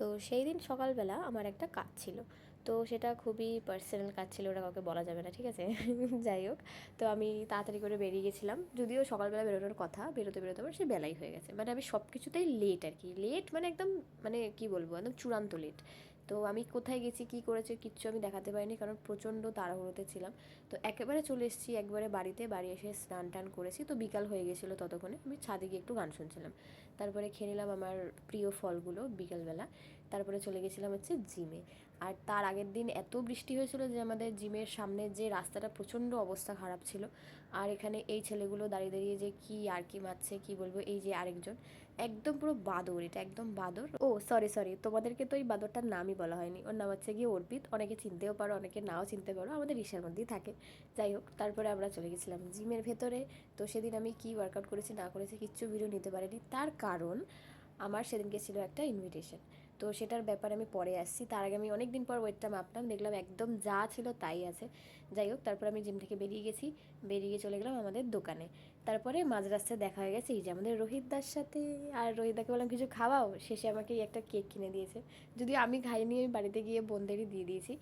তো সেই দিন সকালবেলা আমার একটা কাজ ছিল, তো সেটা খুবই পার্সোনাল কাজ ছিল, ওটা কাউকে বলা যাবে না, ঠিক আছে। যাই হোক, তো আমি তাড়াতাড়ি করে বেরিয়ে গেছিলাম, যদিও সকালবেলা বেরোনোর কথা, বেরোতে বেরোতে আমার সে বেলাই হয়ে গেছে, মানে আমি সব কিছুতেই লেট আর কি, লেট মানে একদম, মানে কি বলবো, একদম চূড়ান্ত লেট। তো আমি কোথায় গেছি কী করেছি কিচ্ছু আমি দেখাতে পারিনি, কারণ প্রচণ্ড তাড়াহুড়োতে ছিলাম। তো একেবারে চলে এসেছি একবারে বাড়িতে, বাড়ি এসে স্নান টান করেছি, তো বিকাল হয়ে গেছিলো, ততক্ষণে আমি ছাদে গিয়ে একটু গান শুনছিলাম। তারপরে খেয়ে নিলাম আমার প্রিয় ফলগুলো বিকালবেলা। তারপরে চলে গেছিলাম হচ্ছে জিমে। আর তার আগের দিন এত বৃষ্টি হয়েছিল যে আমাদের জিমের সামনে যে রাস্তাটা প্রচণ্ড অবস্থা খারাপ ছিল। আর এখানে এই ছেলেগুলো দাঁড়িয়ে দাঁড়িয়ে যে কি আর কি মারছে কি বলবো, এই যে আরেকজন একদম পুরো বাদর, এটা একদম বাদর। ও সরি সরি, তোমাদেরকে তো এই বাদরটার নামই বলা হয়নি, ওর নাম হচ্ছে গিয়ে অর্পিত, অনেকে চিনতেও পারো অনেকে নাও চিনতে পারো, আমাদের রিসার মধ্যেই থাকে। যাই হোক, তারপরে আমরা চলে গেছিলাম জিমের ভেতরে। তো সেদিন আমি কি ওয়ার্কআউট করেছি না করেছি কিচ্ছু ভিডিও নিতে পারিনি, তার কারণ আমার সেদিনকে ছিল একটা ইনভিটেশন। তো সেটার ব্যাপারে আমি পরে আসছি, তার আগে আমি অনেক দিন পর ওয়েটটা মাপলাম, দেখলাম একদম যা ছিল তাই আছে। যাই হোক, তারপর আমি জিম থেকে বেরিয়ে গেছি, বেরিয়ে চলে গেলাম আমাদের দোকানে। তারপরে মাঝ রাস্তায় দেখা হয়ে গেছে এই যে আমাদের রোহিতদার সাথে। আর রোহিতদাকে বললাম কিছু খাওয়াও, শেষে আমাকে এই একটা কেক কিনে দিয়েছে, যদিও আমি খাইনি, আমি বাড়িতে গিয়ে বোনদেরই দিয়ে দিয়েছি।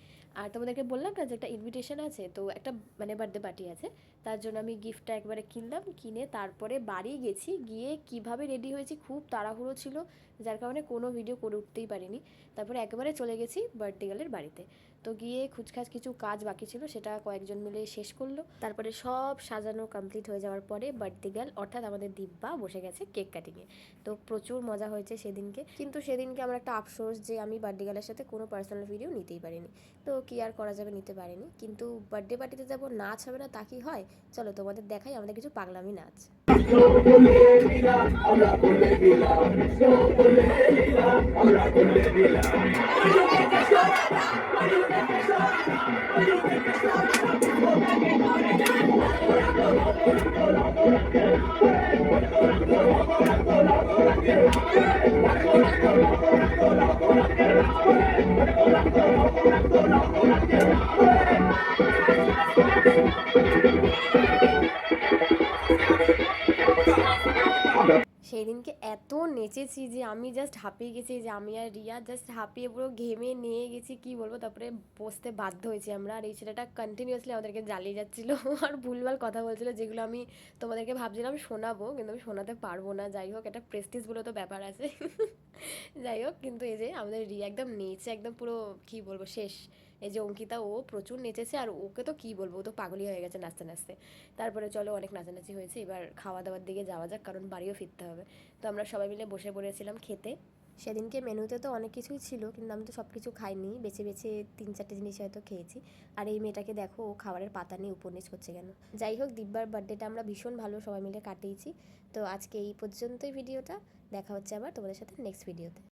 আর তোমাদেরকে বললাম না যে একটা ইনভিটেশন আছে, তো একটা মানে বার্থডে পার্টি আছে, তার জন্য আমি গিফটটা একবারে কিনলাম, কিনে তারপরে বাড়ি গেছি, গিয়ে কিভাবে রেডি হয়েছি, খুব তাড়াহুড়ো ছিল, যার কারণে কোনো ভিডিও করে উঠতেই পারিনি। তারপরে একেবারে চলে গেছি বার্থডে গার্লের বাড়িতে। তো গিয়ে খুচখাচ কিছু কাজ বাকি ছিল, সেটা কয়েকজন মিলে শেষ করলো। তারপরে সব সাজানো কমপ্লিট হয়ে যাওয়ার পরে বার্থডে গার্ল অর্থাৎ আমাদের দিব্যা বসে গেছে কেক কাটিংয়ে। তো প্রচুর মজা হয়েছে সেদিনকে, কিন্তু সেদিনকে আমার একটা আফসোস যে আমি বার্থডে গার্লের সাথে কোনো পার্সোনাল ভিডিও নিতেই পারিনি। তো কি আর করা যাবে, নিতে পারিনি, কিন্তু বার্থডে পার্টিতে যাবো, নাচ হবে না তা কি হয়। চলো তোমাদের দেখাই আমাদের কিছু পাগলামি নাচ। সেই দিনকে এত নেচেছি যে আমি জাস্ট হাঁপিয়ে গেছি, যে আমি আর রিয়া জাস্ট হাঁপিয়ে পুরো ঘেমে নিয়ে গেছি, কি বলবো। তারপরে বসতে বাধ্য হয়েছি আমরা, আর এই ছেলেটা কন্টিনিউয়াসলি আমাদেরকে জ্বালিয়ে যাচ্ছিলো আর ভুলভাল কথা বলছিল, যেগুলো আমি তোমাদেরকে ভাবছিলাম শোনাবো, কিন্তু আমি শোনাতে পারবো না। যাই হোক, একটা প্রেস্টিজ বলে তো ব্যাপার আছে। যাই হোক, কিন্তু এই যে আমাদের রিয়া একদম নেচে একদম পুরো কি বলবো শেষ। এই যে অঙ্কিতা, ও প্রচুর নেচেছে, আর ওকে তো কি বলবো, ও তো পাগলই হয়ে গেছে নাচতে নাচতে। তারপরে চলো, অনেক নাচানাচি হয়েছে, এবার খাওয়া দাওয়ার দিকে যাওয়া যাক, কারণ বাড়িও ফিরতে হবে। তো আমরা সবাই মিলে বসে পড়েছিলাম খেতে। সেদিনকে মেনুতে তো অনেক কিছুই ছিল, কিন্তু আমি তো সব কিছু খাইনি, বেছে বেছে 3-4টে জিনিস হয়তো খেয়েছি। আর এই মেয়েটাকে দেখো, ও খাবারের পাতা নিয়ে উপর নিচ করছে কেন। যাই হোক, দিব্যার বার্থডেটা আমরা ভীষণ ভালো সবাই মিলে কাটিয়েছি। তো আজকে এই পর্যন্তই ভিডিওটা, দেখা হচ্ছে আবার তোমাদের সাথে নেক্সট ভিডিওতে।